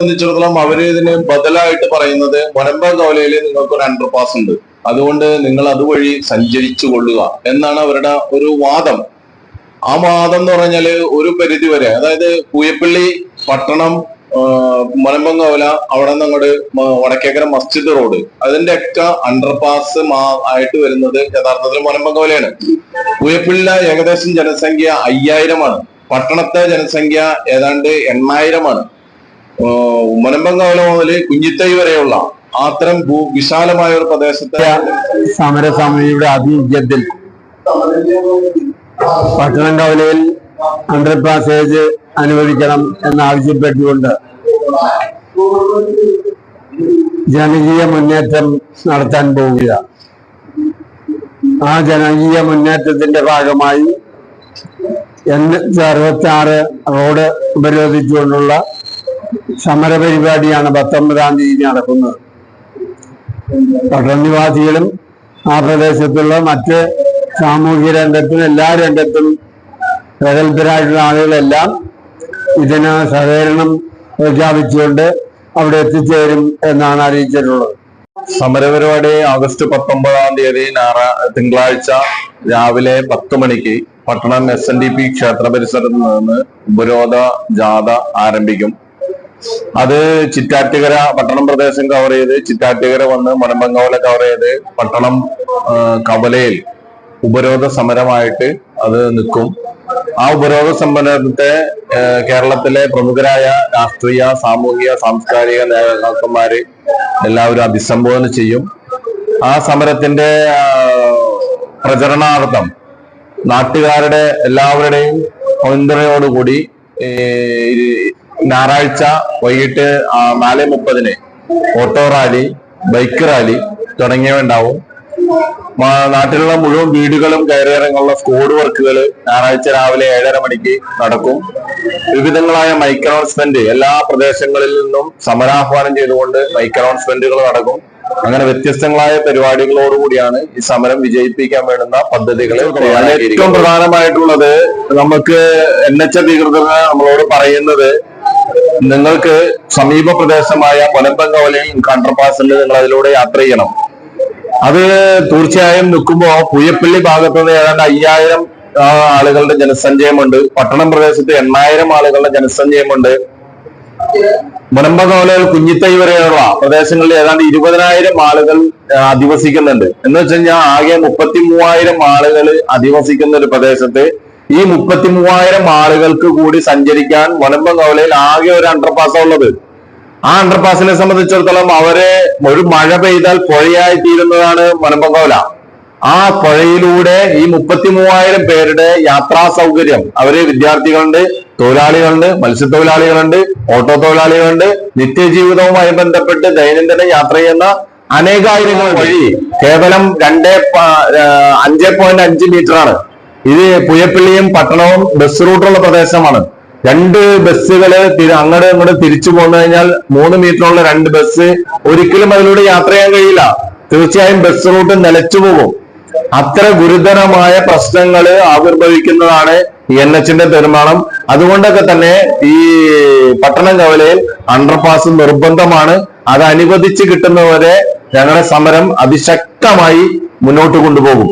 സംബന്ധിച്ചിടത്തോളം അവര് ഇതിന് ബദലായിട്ട് പറയുന്നത് മുനമ്പം കവലയിൽ നിങ്ങൾക്ക് ഒരു അണ്ടർപാസ് ഉണ്ട്, അതുകൊണ്ട് നിങ്ങൾ അതുവഴി സഞ്ചരിച്ചു കൊള്ളുക എന്നാണ് അവരുടെ ഒരു വാദം. ആ വാദം എന്ന് പറഞ്ഞാല് ഒരു പരിധി വരെ, അതായത് പൂയപ്പള്ളി പട്ടണം, മുനമ്പം കവല, അവിടെ നിന്ന് അങ്ങോട്ട് വടക്കേക്കര മസ്ജിദ് റോഡ്, അതിന്റെ ഒക്കെ അണ്ടർപാസ് ആയിട്ട് വരുന്നത് യഥാർത്ഥത്തിൽ മുനമ്പം കവലയാണ്. പൂയപ്പള്ളി ഏകദേശം ജനസംഖ്യ 5000 പട്ടണത്തെ ജനസംഖ്യ ഏതാണ്ട് 8000 മുനമ്പം കവല മുതൽ കുഞ്ഞിത്തൈ വരെയുള്ള അത്തരം വിശാലമായ ഒരു പ്രദേശത്തെ സമരസമിതിയുടെ ആഭിമുഖ്യത്തിൽ പട്ടണം കവലയിൽ അണ്ടർ പാസേജ് അനുവദിക്കണം എന്നാവശ്യപ്പെട്ടുകൊണ്ട് ജനകീയ മുന്നേറ്റം നടത്താൻ പോവുക. ആ ജനകീയ മുന്നേറ്റത്തിന്റെ ഭാഗമായി NH66 റോഡ് ഉപരോധിച്ചുകൊണ്ടുള്ള സമരപരിപാടിയാണ് 19-ാം തീയതി നടക്കുന്നത്. പട്ടണനിവാസികളും ആ പ്രദേശത്തുള്ള മറ്റ് സാമൂഹിക രംഗത്തും എല്ലാ രംഗത്തും പ്രഗത്ഭരായിട്ടുള്ള ആളുകളെല്ലാം ഇതിന് സഹകരണം പ്രഖ്യാപിച്ചുകൊണ്ട് അവിടെ എത്തിച്ചേരും എന്നാണ് അറിയിച്ചിട്ടുള്ളത്. സമരപരിപാടി ആഗസ്റ്റ് 19-ാം തീയതി തിങ്കളാഴ്ച രാവിലെ 10 മണിക്ക് പട്ടണം SNDP ക്ഷേത്ര പരിസരത്ത് നിന്ന് ഉപരോധ ജാഥ ആരംഭിക്കും. അത് ചിറ്റാറ്റുകര പട്ടണം പ്രദേശം കവർ ചെയ്ത് ചിറ്റാറ്റുകര വന്ന് മുനമ്പം കവല കവർ ചെയ്ത് പട്ടണം കവലയിൽ ഉപരോധ സമരമായിട്ട് അത് നിൽക്കും. ആ ഉപരോധ സമരത്തെ കേരളത്തിലെ പ്രമുഖരായ രാഷ്ട്രീയ, സാമൂഹിക, സാംസ്കാരിക നേതാക്കന്മാര് എല്ലാവരും അഭിസംബോധന ചെയ്യും. ആ സമരത്തിന്റെ പ്രചരണാർത്ഥം നാട്ടുകാരുടെ എല്ലാവരുടെയും പിന്തുണയോടുകൂടി ഞായറാഴ്ച വൈകിട്ട് 4:30 ഓട്ടോ റാലി, ബൈക്ക് റാലി തുടങ്ങിയവ ഉണ്ടാവും. നാട്ടിലുള്ള മുഴുവൻ വീടുകളും കയറിയിറങ്ങുള്ള സ്ക്വാഡ് വർക്കുകൾ ഞായറാഴ്ച രാവിലെ 7:30 മണിക്ക് നടക്കും. വിവിധങ്ങളായ മൈക്ക് അനൗൺസ്മെന്റ് എല്ലാ പ്രദേശങ്ങളിൽ നിന്നും സമരാഹ്വാനം ചെയ്തുകൊണ്ട് മൈക്ക് അനൗൺസ്മെന്റുകൾ നടക്കും. അങ്ങനെ വ്യത്യസ്തങ്ങളായ പരിപാടികളോടുകൂടിയാണ് ഈ സമരം വിജയിപ്പിക്കാൻ വേണ്ടുന്ന പദ്ധതികൾ. ഏറ്റവും പ്രധാനമായിട്ടുള്ളത് നമുക്ക് NH അധികൃതർ നമ്മളോട് പറയുന്നത്, നിങ്ങൾക്ക് സമീപ പ്രദേശമായ മുനമ്പം കവലയിൽ അണ്ടർപാസിൽ നിങ്ങൾ അതിലൂടെ യാത്ര ചെയ്യണം. അത് തീർച്ചയായും നിൽക്കുമ്പോ പൂയപ്പള്ളി ഭാഗത്തുനിന്ന് ഏതാണ്ട് 5000 ആളുകളുടെ ജനസഞ്ചയമുണ്ട്. പട്ടണം പ്രദേശത്ത് 8000 ആളുകളുടെ ജനസഞ്ചയമുണ്ട്. മുനമ്പം കവലയിൽ കുഞ്ഞിത്തൈ വരെയുള്ള പ്രദേശങ്ങളിൽ ഏതാണ്ട് 20,000 ആളുകൾ അധിവസിക്കുന്നുണ്ട്. എന്ന് വെച്ച് കഴിഞ്ഞാൽ ആകെ 33,000 ആളുകൾ അധിവസിക്കുന്ന ഒരു പ്രദേശത്ത് ഈ 33,000 ആളുകൾക്ക് കൂടി സഞ്ചരിക്കാൻ മുനമ്പം കവലയിൽ ആകെ ഒരു അണ്ടർപാസ് ഉള്ളത്. ആ അണ്ടർപാസിനെ സംബന്ധിച്ചിടത്തോളം അവരെ ഒരു മഴ പെയ്താൽ പുഴയായി തീരുന്നതാണ് മുനമ്പം കവല. ആ പുഴയിലൂടെ ഈ 33,000 പേരുടെ യാത്രാ സൗകര്യം, അവര് വിദ്യാർത്ഥികളുണ്ട്, തൊഴിലാളികളുണ്ട്, മത്സ്യത്തൊഴിലാളികളുണ്ട്, ഓട്ടോ തൊഴിലാളികളുണ്ട്, നിത്യജീവിതവുമായി ബന്ധപ്പെട്ട് ദൈനംദിന യാത്ര ചെയ്യുന്ന അനേകായിരങ്ങൾ വഴി കേവലം 5.5 മീറ്ററാണ്. ഇത് പുയപ്പള്ളിയും പട്ടണവും ബസ് റൂട്ടുള്ള പ്രദേശമാണ്. 2 ബസ്സുകള് അങ്ങോട്ട് ഇങ്ങോട്ട് തിരിച്ചു പോന്നു കഴിഞ്ഞാൽ 3 മീറ്ററുള്ള 2 ബസ് ഒരിക്കലും അതിലൂടെ യാത്ര ചെയ്യാൻ കഴിയില്ല. തീർച്ചയായും ബസ് റൂട്ട് നിലച്ചു പോകും. അത്ര ഗുരുതരമായ പ്രശ്നങ്ങൾ ആവിർഭവിക്കുന്നതാണ് NHന്റെ തീരുമാനം. അതുകൊണ്ടൊക്കെ തന്നെ ഈ പട്ടണം കവലയിൽ അണ്ടർപാസ് നിർബന്ധമാണ്. അത് അനുവദിച്ച് കിട്ടുന്നവരെ ഞങ്ങളുടെ സമരം അതിശക്തമായി മുന്നോട്ട് കൊണ്ടുപോകും.